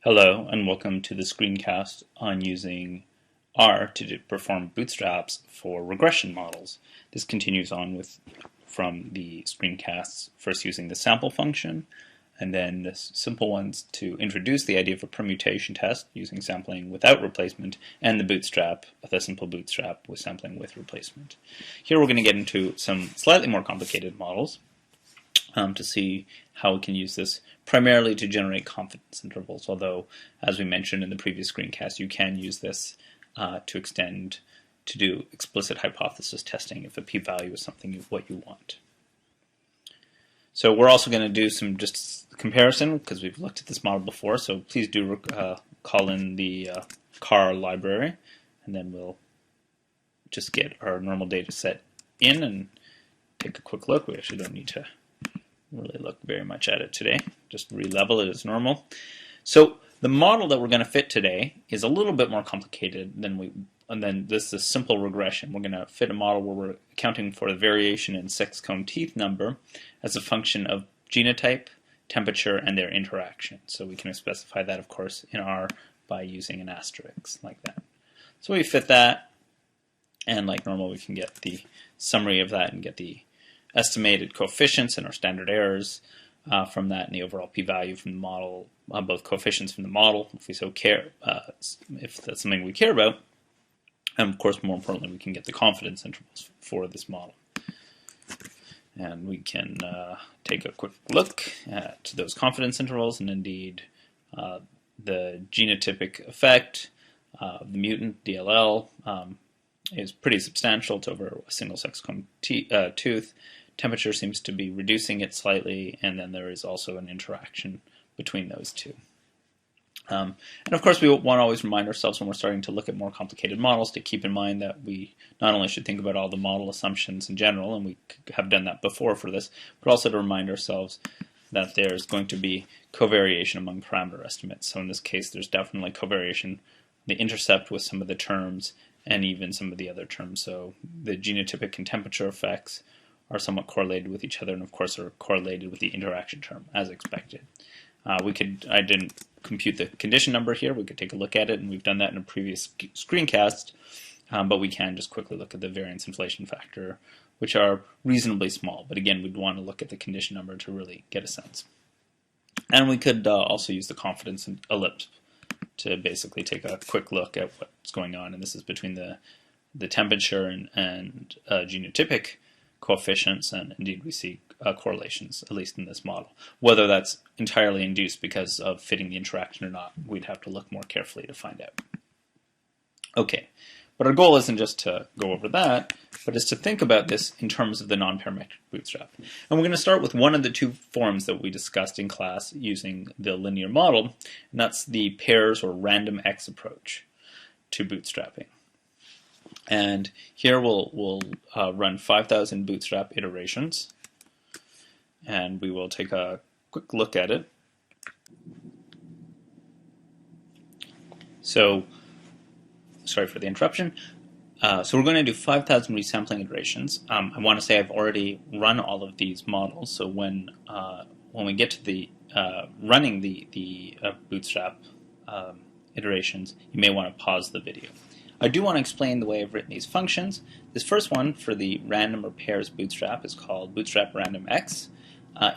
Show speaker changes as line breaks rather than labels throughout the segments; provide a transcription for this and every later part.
Hello and welcome to the screencast on using R to perform bootstraps for regression models. This continues on from the screencasts, first using the sample function and then the simple ones to introduce the idea of a permutation test using sampling without replacement, and the simple bootstrap with sampling with replacement. Here we're going to get into some slightly more complicated models to see how we can use this primarily to generate confidence intervals, although, as we mentioned in the previous screencast, you can use this to do explicit hypothesis testing if a p-value is something what you want. So we're also going to do some just comparison because we've looked at this model before, so please do call in the car library, and then we'll just get our normal data set in and take a quick look. We actually don't need to really look very much at it today, just re-level it as normal. So the model that we're going to fit today is a little bit more complicated than this is simple regression. We're going to fit a model where we're accounting for the variation in sex cone teeth number as a function of genotype, temperature, and their interaction. So we can specify that, of course, in R by using an asterisk like that. So we fit that, and like normal, we can get the summary of that and get the estimated coefficients and our standard errors from that, and the overall p-value from the model, both coefficients from the model, if we so care, if that's something we care about, and of course, more importantly, we can get the confidence intervals for this model. And we can take a quick look at those confidence intervals, and indeed the genotypic effect of the mutant DLL is pretty substantial. It's over a single sex cone tooth. Temperature seems to be reducing it slightly, and then there is also an interaction between those two. And of course, we want to always remind ourselves when we're starting to look at more complicated models to keep in mind that we not only should think about all the model assumptions in general, and we have done that before for this, but also to remind ourselves that there's going to be covariation among parameter estimates. So in this case, there's definitely covariation, the intercept with some of the terms, and even some of the other terms. So the genotypic and temperature effects are somewhat correlated with each other, and of course are correlated with the interaction term, as expected. I didn't compute the condition number here. We could take a look at it, and we've done that in a previous screencast, but we can just quickly look at the variance inflation factor, which are reasonably small. But again, we'd want to look at the condition number to really get a sense. And we could also use the confidence ellipse to basically take a quick look at what's going on, and this is between the temperature and genotypic coefficients, and indeed we see correlations, at least in this model. Whether that's entirely induced because of fitting the interaction or not, we'd have to look more carefully to find out. Okay, but our goal isn't just to go over that, but is to think about this in terms of the non-parametric bootstrap. And we're going to start with one of the two forms that we discussed in class using the linear model, and that's the pairs or random X approach to bootstrapping. And here we'll run 5,000 bootstrap iterations, and we will take a quick look at it. So, sorry for the interruption. So we're going to do 5,000 resampling iterations. I want to say I've already run all of these models, so when we get to the running the bootstrap iterations, you may want to pause the video. I do want to explain the way I've written these functions. This first one for the random or pairs bootstrap is called bootstrap random X.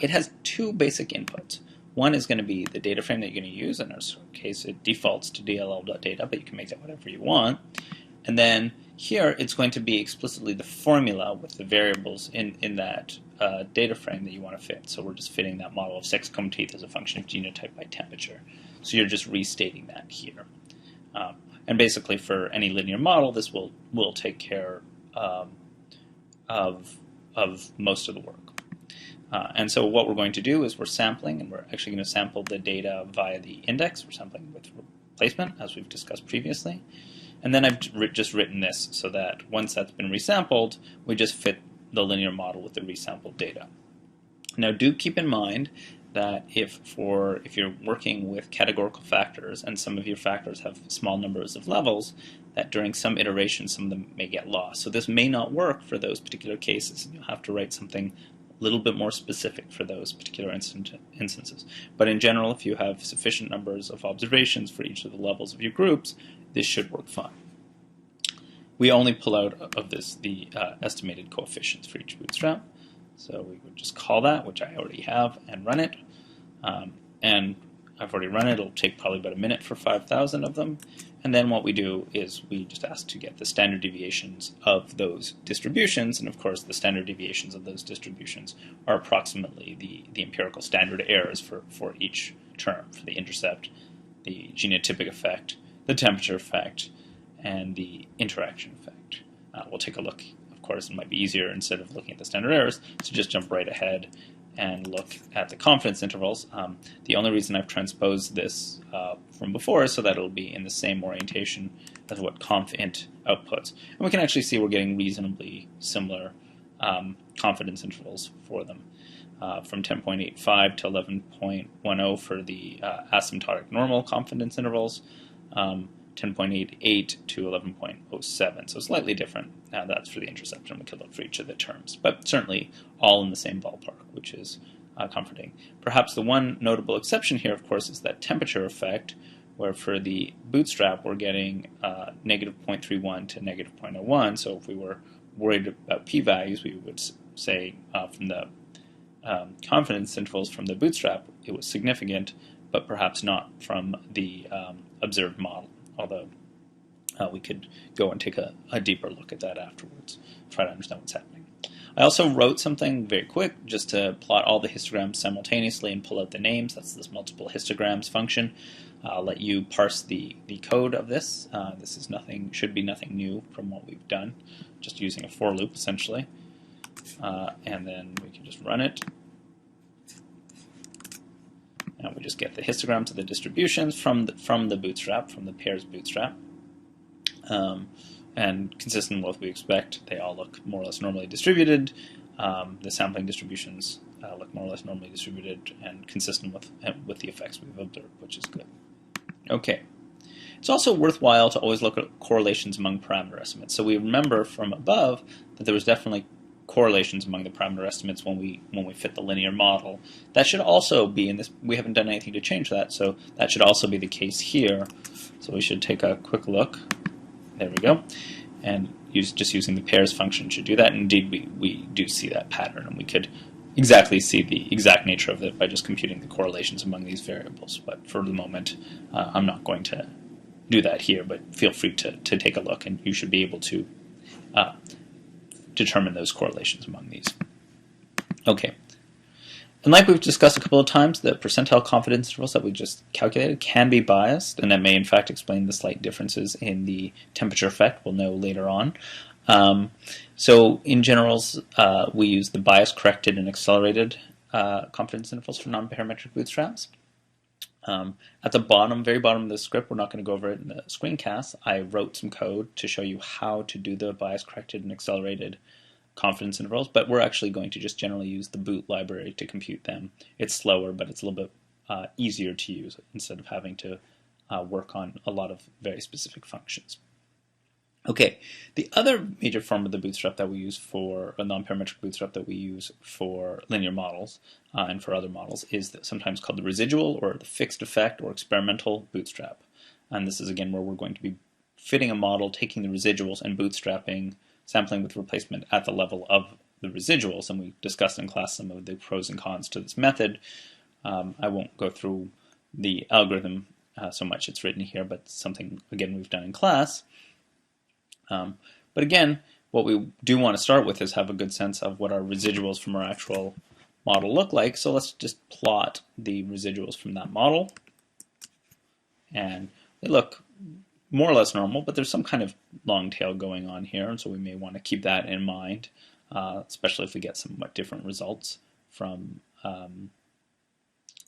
It has two basic inputs. One is going to be the data frame that you're going to use. In our case, it defaults to dll.data, but you can make that whatever you want. And then here, it's going to be explicitly the formula with the variables in that data frame that you want to fit. So we're just fitting that model of sex cone teeth as a function of genotype by temperature. So you're just restating that here. And basically, for any linear model, this will take care of most of the work. And so what we're going to do is we're sampling, and we're actually going to sample the data via the index. We're sampling with replacement, as we've discussed previously. And then I've just written this so that once that's been resampled, we just fit the linear model with the resampled data. Now, do keep in mind that if you're working with categorical factors and some of your factors have small numbers of levels, that during some iterations some of them may get lost. So this may not work for those particular cases. You'll have to write something little bit more specific for those particular instances. But in general, if you have sufficient numbers of observations for each of the levels of your groups, this should work fine. We only pull out of this the estimated coefficients for each bootstrap. So we would just call that, which I already have, and run it. And I've already run it. It'll take probably about a minute for 5,000 of them. And then what we do is we just ask to get the standard deviations of those distributions. And of course, the standard deviations of those distributions are approximately the empirical standard errors for each term, for the intercept, the genotypic effect, the temperature effect, and the interaction effect. We'll take a look. Of course, it might be easier, instead of looking at the standard errors, to just jump right ahead and look at the confidence intervals. The only reason I've transposed this from before is so that it'll be in the same orientation as what confint outputs. And we can actually see we're getting reasonably similar confidence intervals for them, from 10.85 to 11.10 for the asymptotic normal confidence intervals, 10.88 to 11.07, so slightly different. That's for the interception. We could look for each of the terms, but certainly all in the same ballpark, which is comforting. Perhaps the one notable exception here, of course, is that temperature effect, where for the bootstrap we're getting negative 0.31 to negative 0.01. So if we were worried about p-values, we would say from the confidence intervals from the bootstrap it was significant, but perhaps not from the observed model. Although we could go and take a deeper look at that afterwards, try to understand what's happening. I also wrote something very quick just to plot all the histograms simultaneously and pull out the names. That's this multiple histograms function. I'll let you parse the code of this. This is should be nothing new from what we've done, just using a for loop essentially. And then we can just run it. And we just get the histograms of the distributions from the bootstrap, from the pairs bootstrap. And consistent with what we expect, they all look more or less normally distributed. The sampling distributions look more or less normally distributed and consistent with the effects we've observed, which is good. Okay. It's also worthwhile to always look at correlations among parameter estimates. So we remember from above that there was definitely correlations among the parameter estimates when we fit the linear model. That should also be in this. We haven't done anything to change that, so that should also be the case here. So we should take a quick look. There we go. And just using the pairs function should do that. Indeed, we do see that pattern, and we could exactly see the exact nature of it by just computing the correlations among these variables. But for the moment, I'm not going to do that here, but feel free to take a look, and you should be able to determine those correlations among these. Okay. And like we've discussed a couple of times, the percentile confidence intervals that we just calculated can be biased, and that may in fact explain the slight differences in the temperature effect we'll know later on. So in generals, we use the bias-corrected and accelerated confidence intervals for non-parametric bootstraps. At the bottom, very bottom of the script, we're not going to go over it in the screencast, I wrote some code to show you how to do the bias-corrected and accelerated confidence intervals, but we're actually going to just generally use the boot library to compute them. It's slower, but it's a little bit easier to use instead of having to work on a lot of very specific functions. Okay, the other major form of the bootstrap that we use for a non-parametric bootstrap that we use for linear models and for other models is sometimes called the residual or the fixed effect or experimental bootstrap. And this is again where we're going to be fitting a model, taking the residuals and bootstrapping, sampling with replacement at the level of the residuals. And we discussed in class some of the pros and cons to this method. I won't go through the algorithm so much, it's written here, but something again we've done in class. But again, what we do want to start with is have a good sense of what our residuals from our actual model look like. So let's just plot the residuals from that model. And they look more or less normal, but there's some kind of long tail going on here, and so we may want to keep that in mind, especially if we get somewhat different results from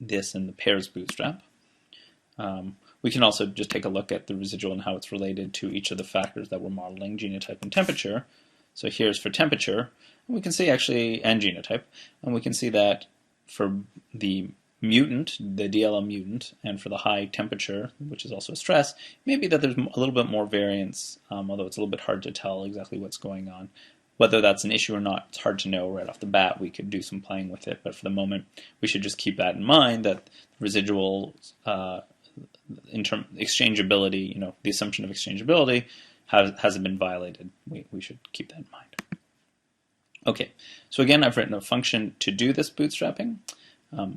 this and the pairs bootstrap. We can also just take a look at the residual and how it's related to each of the factors that we're modeling, genotype and temperature. So here's for temperature, and we can see actually, and genotype, and we can see that for the mutant, the DLL mutant, and for the high temperature, which is also a stress, maybe that there's a little bit more variance, although it's a little bit hard to tell exactly what's going on. Whether that's an issue or not, it's hard to know right off the bat. We could do some playing with it, but for the moment, we should just keep that in mind, that residual exchangeability, the assumption of exchangeability hasn't been violated. We should keep that in mind. Okay, so again, I've written a function to do this bootstrapping.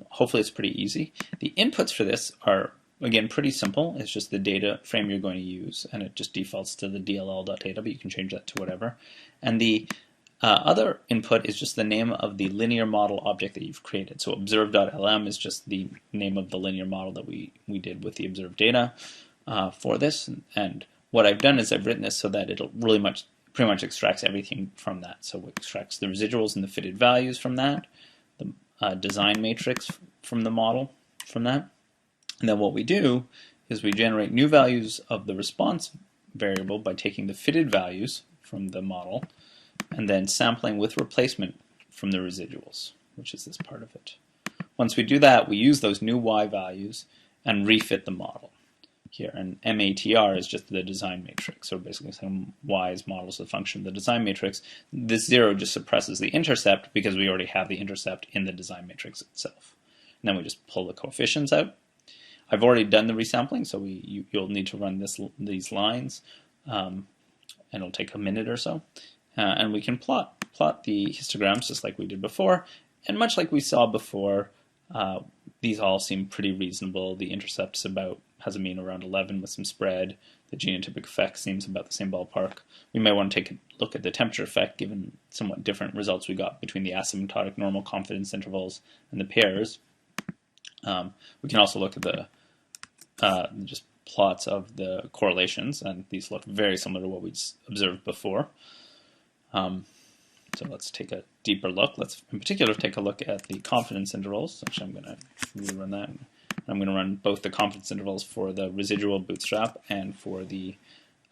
Hopefully it's pretty easy. The inputs for this are, again, pretty simple. It's just the data frame you're going to use, and it just defaults to the dll.data, but you can change that to whatever. And the other input is just the name of the linear model object that you've created. So observe.lm is just the name of the linear model that we did with the observed data for this. And what I've done is I've written this so that it'll pretty much extracts everything from that. So it extracts the residuals and the fitted values from that, the design matrix from the model from that. And then what we do is we generate new values of the response variable by taking the fitted values from the model and then sampling with replacement from the residuals, which is this part of it. Once we do that, we use those new y values and refit the model here. And MATR is just the design matrix. So basically saying y is models of the function of the design matrix. This 0 just suppresses the intercept because we already have the intercept in the design matrix itself. And then we just pull the coefficients out. I've already done the resampling, so you'll need to run these lines, and it'll take a minute or so. And we can plot the histograms just like we did before. And much like we saw before, these all seem pretty reasonable. The intercept has a mean around 11 with some spread. The genotypic effect seems about the same ballpark. We may want to take a look at the temperature effect given somewhat different results we got between the asymptotic normal confidence intervals and the pairs. We can also look at the just plots of the correlations, and these look very similar to what we observed before. So let's take a deeper look. Let's in particular take a look at the confidence intervals. Actually, I'm going to rerun that. I'm going to run both the confidence intervals for the residual bootstrap and for the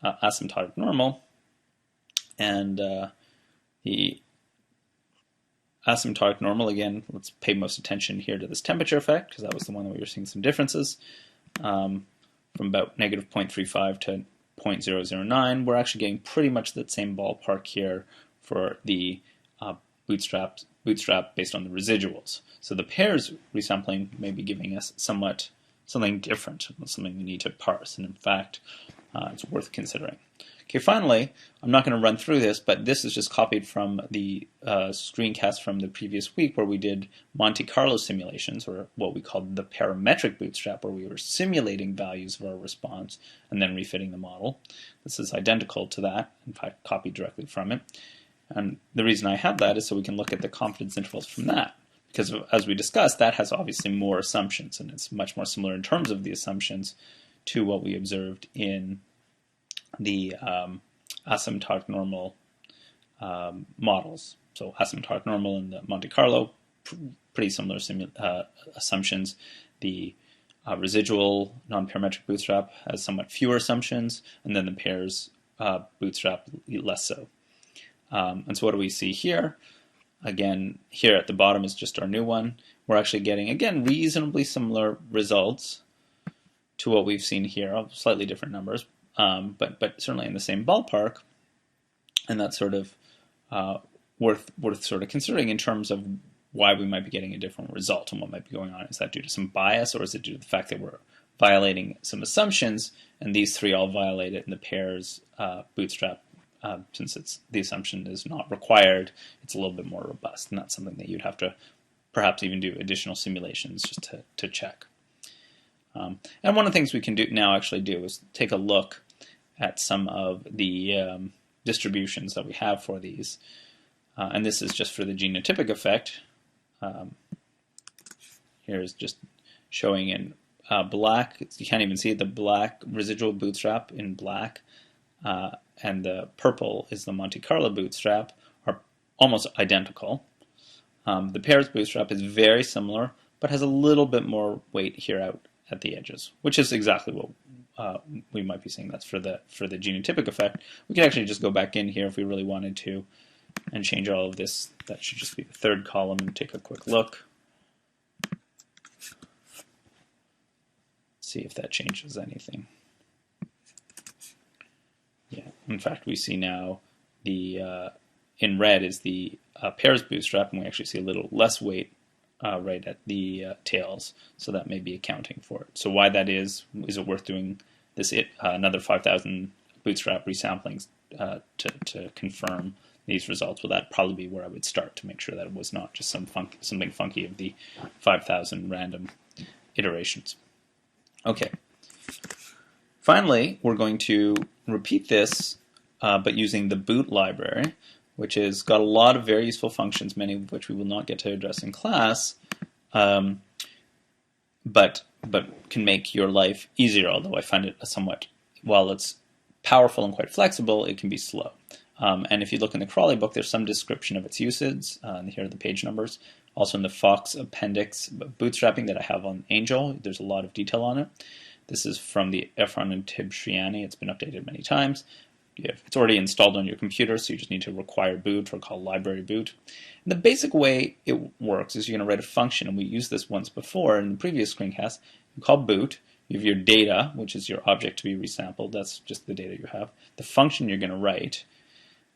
asymptotic normal. And the asymptotic normal, again, let's pay most attention here to this temperature effect, because that was the one that we were seeing some differences. From about negative 0.35 to 0.009, we're actually getting pretty much the same ballpark here for the bootstrap based on the residuals. So the pairs resampling may be giving us something different, something we need to parse, and in fact, it's worth considering. Okay, finally, I'm not going to run through this, but this is just copied from the screencast from the previous week where we did Monte Carlo simulations, or what we called the parametric bootstrap, where we were simulating values of our response and then refitting the model. This is identical to that, in fact, copied directly from it. And the reason I have that is so we can look at the confidence intervals from that. Because as we discussed, that has obviously more assumptions, and it's much more similar in terms of the assumptions to what we observed in the asymptotic normal models. So asymptotic normal in the Monte Carlo, pretty similar assumptions. The residual non-parametric bootstrap has somewhat fewer assumptions, and then the pairs bootstrap less so. And so what do we see here? Again, here at the bottom is just our new one. We're actually getting, again, reasonably similar results to what we've seen here, slightly different numbers, but certainly in the same ballpark. And that's sort of worth sort of considering in terms of why we might be getting a different result and what might be going on. Is that due to some bias, or is it due to the fact that we're violating some assumptions, and these three all violate it in the pairs bootstrap? Since the assumption is not required, it's a little bit more robust, and that's something that you'd have to perhaps even do additional simulations just to check. And one of the things we can actually do is take a look at some of the distributions that we have for these. And this is just for the genotypic effect. Here's just showing in black. You can't even see it, the black residual bootstrap in black. And the purple is the Monte Carlo bootstrap, are almost identical. The pairs bootstrap is very similar, but has a little bit more weight here out at the edges, which is exactly what we might be seeing. That's for the genotypic effect. We could actually just go back in here if we really wanted to and change all of this. That should just be the third column, and take a quick look. See if that changes anything. Yeah, in fact, we see now the in red is the pairs bootstrap, and we actually see a little less weight right at the tails, so that may be accounting for it. So why that is it worth doing this another 5,000 bootstrap resamplings to confirm these results? Well, that'd probably be where I would start to make sure that it was not just something funky of the 5,000 random iterations. Okay. Finally, we're going to repeat this, but using the boot library, which has got a lot of very useful functions, many of which we will not get to address in class, but can make your life easier, although I find it somewhat, while it's powerful and quite flexible, it can be slow. And if you look in the Crawley book, there's some description of its uses, and here are the page numbers. Also in the Fox appendix bootstrapping that I have on Angel, there's a lot of detail on it. This is from the Efron and Tib Shriani. It's been updated many times. It's already installed on your computer, so you just need to require boot or call library boot. And the basic way it works is you're going to write a function, and we used this once before in the previous screencast. You call boot, you have your data, which is your object to be resampled. That's just the data you have. The function you're going to write,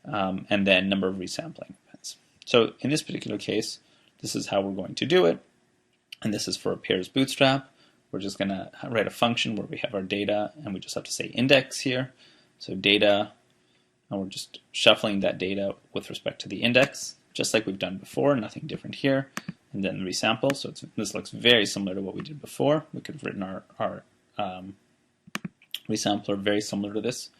and then number of resampling events. So in this particular case, this is how we're going to do it, and this is for a pairs bootstrap. We're just going to write a function where we have our data, and we just have to say index here. So data, and we're just shuffling that data with respect to the index, just like we've done before, nothing different here. And then resample, so this looks very similar to what we did before. We could have written our resampler very similar to this.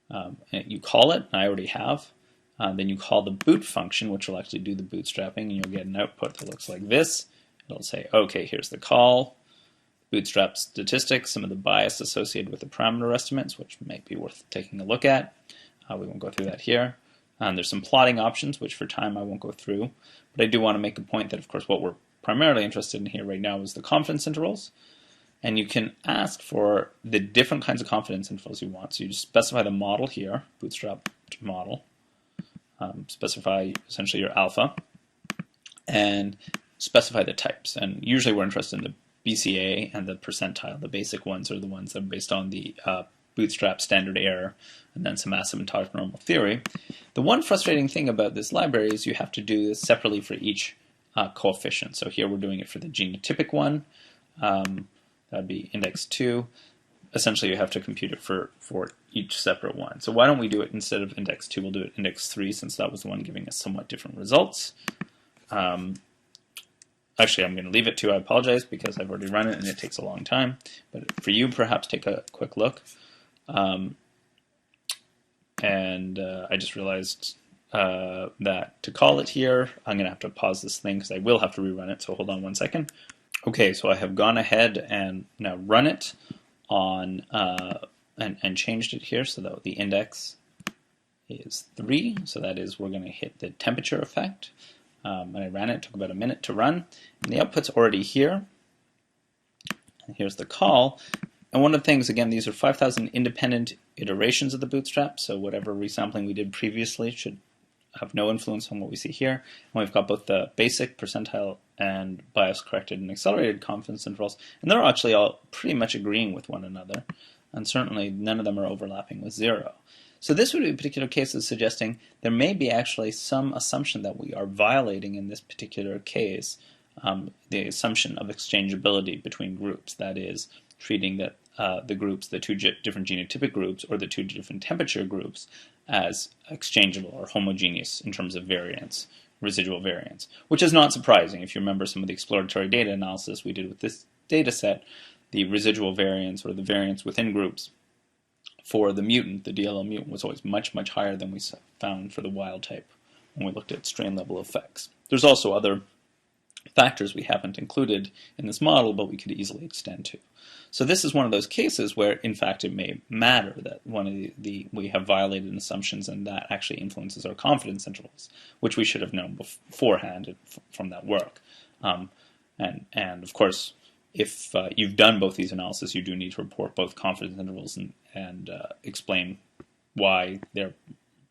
And you call it, and I already have. Then you call the boot function, which will actually do the bootstrapping, and you'll get an output that looks like this. It'll say, okay, here's the call. Bootstrap statistics, some of the bias associated with the parameter estimates, which might be worth taking a look at. We won't go through that here. There's some plotting options, which for time I won't go through. But I do want to make a point that, of course, what we're primarily interested in here right now is the confidence intervals. And you can ask for the different kinds of confidence intervals you want. So you just specify the model here, bootstrap model. Specify essentially your alpha. And specify the types. And usually we're interested in the BCA and the percentile. The basic ones are the ones that are based on the bootstrap standard error and then some asymptotic normal theory. The one frustrating thing about this library is you have to do this separately for each coefficient. So here we're doing it for the genotypic one. That would be index 2. Essentially you have to compute it for each separate one. So why don't we do it instead of index 2, we'll do it index 3, since that was the one giving us somewhat different results. Actually, I'm going to leave it to, I apologize, because I've already run it and it takes a long time. But for you, perhaps take a quick look. I just realized that to call it here, I'm going to have to pause this thing because I will have to rerun it, so hold on 1 second. Okay, so I have gone ahead and now run it on and changed it here so that the index is 3. So that is, we're going to hit the temperature effect. And I ran it, took about a minute to run. And the output's already here. And here's the call. And one of the things, again, these are 5,000 independent iterations of the bootstrap, so whatever resampling we did previously should have no influence on what we see here. And we've got both the basic, percentile, and bias-corrected and accelerated confidence intervals. And they're actually all pretty much agreeing with one another. And certainly none of them are overlapping with 0. So this would be a particular case of suggesting there may be actually some assumption that we are violating in this particular case, the assumption of exchangeability between groups. That is, treating that the groups, the two different genotypic groups or the two different temperature groups as exchangeable or homogeneous in terms of variance, residual variance, which is not surprising. If you remember some of the exploratory data analysis we did with this data set, the residual variance or the variance within groups for the mutant, the DLL mutant, was always much, much higher than we found for the wild type when we looked at strain level effects. There's also other factors we haven't included in this model, but we could easily extend to. So this is one of those cases where, in fact, it may matter that one of we have violated assumptions, and that actually influences our confidence intervals, which we should have known beforehand from that work. And of course, if you've done both these analyses, you do need to report both confidence intervals and explain why they're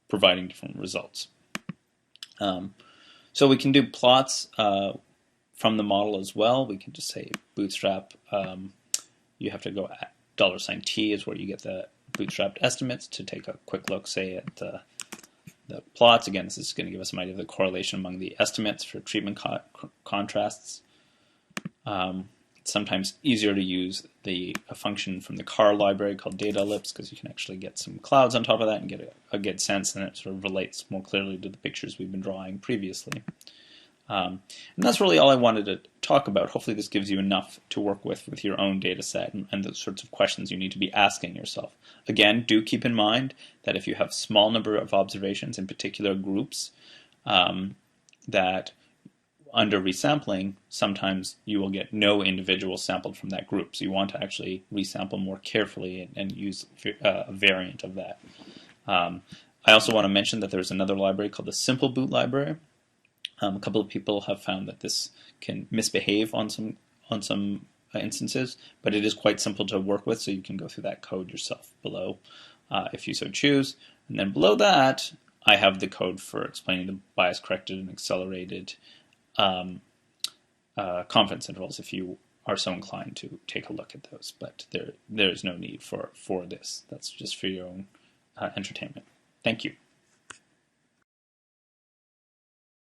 providing different results. So we can do plots from the model as well. We can just say bootstrap. You have to go at $$T is where you get the bootstrapped estimates. To take a quick look, say at the plots. Again, this is going to give us some idea of the correlation among the estimates for treatment contrasts. It's sometimes easier to use a function from the car library called data ellipse, because you can actually get some clouds on top of that and get a good sense, and it sort of relates more clearly to the pictures we've been drawing previously. And that's really all I wanted to talk about. Hopefully this gives you enough to work with your own data set and the sorts of questions you need to be asking yourself. Again, do keep in mind that if you have small number of observations in particular groups, that under resampling, sometimes you will get no individual sampled from that group. So you want to actually resample more carefully and use a variant of that. I also want to mention that there's another library called the Simple Boot library. A couple of people have found that this can misbehave on some instances, but it is quite simple to work with, so you can go through that code yourself below if you so choose. And then below that, I have the code for explaining the bias-corrected and accelerated confidence intervals if you are so inclined to take a look at those. But there is no need for this. That's just for your own entertainment. Thank you.